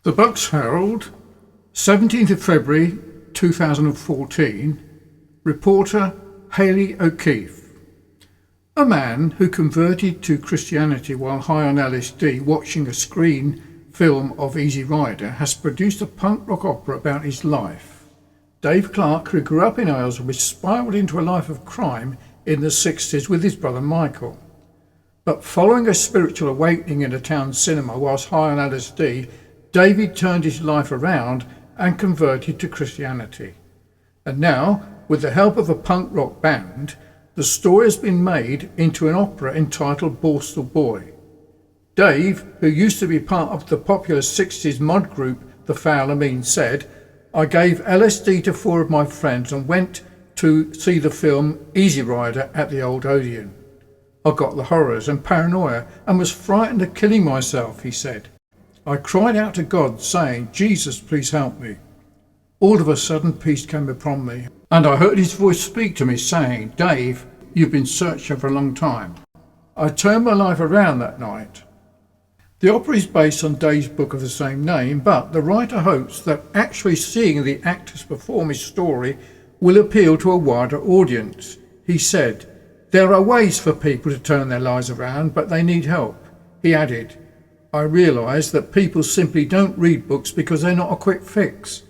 The Bucks Herald, 17th of February 2014, reporter Hayley O'Keefe. A man who converted to Christianity while high on LSD watching a screen film of Easy Rider has produced a punk rock opera about his life. Dave Clark, who grew up in Aylesbury, spiralled into a life of crime in the 60s with his brother Michael. But following a spiritual awakening in a town cinema whilst high on LSD, David turned his life around and converted to Christianity. And now, with the help of a punk rock band, the story has been made into an opera entitled Borstal Boy. Dave, who used to be part of the popular 60s mod group The Foul Amine, said, "I gave LSD to 4 of my friends and went to see the film Easy Rider at the Old Odeon. I got the horrors and paranoia and was frightened of killing myself," he said. "I cried out to God saying, 'Jesus, please help me.' All of a sudden peace came upon me, and I heard his voice speak to me saying, 'Dave, you've been searching for a long time.' I turned my life around that night." The opera is based on Dave's book of the same name, but the writer hopes that actually seeing the actors perform his story will appeal to a wider audience. He said, "There are ways for people to turn their lives around, but they need help." He added, "I realise that people simply don't read books because they're not a quick fix.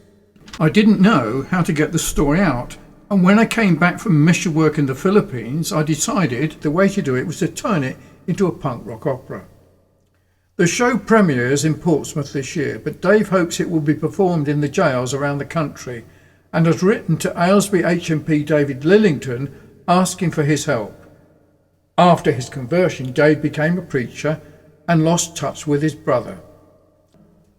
I didn't know how to get the story out, and when I came back from mission work in the Philippines, I decided the way to do it was to turn it into a punk rock opera." The show premieres in Portsmouth this year, but Dave hopes it will be performed in the jails around the country and has written to Aylesbury HMP David Lillington asking for his help. After his conversion, Dave became a preacher and lost touch with his brother.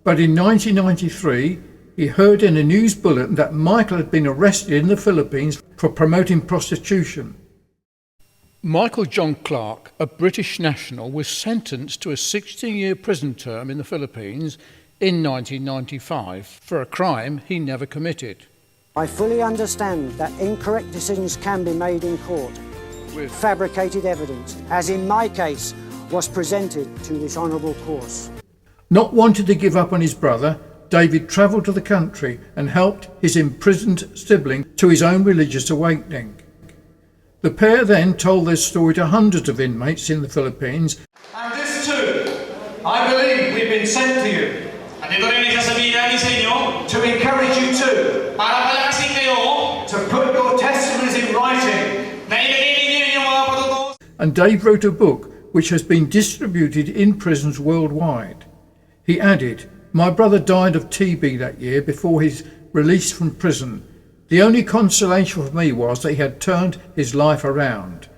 But in 1993, he heard in a news bulletin that Michael had been arrested in the Philippines for promoting prostitution. Michael John Clark, a British national, was sentenced to a 16-year prison term in the Philippines in 1995 for a crime he never committed. I fully understand that incorrect decisions can be made in court with fabricated evidence, as in my case was presented to this honourable course. Not wanting to give up on his brother, David travelled to the country and helped his imprisoned sibling to his own religious awakening. The pair then told their story to hundreds of inmates in the Philippines. And this too, I believe we've been sent to you. At ito rin isasabihin namin sa inyo, to encourage you too, para palakasin kayo, to put your testimonies in writing. Na ilagay ninyo yung mga patutuo. And Dave wrote a book which has been distributed in prisons worldwide. He added, "My brother died of TB that year before his release from prison. The only consolation for me was that he had turned his life around."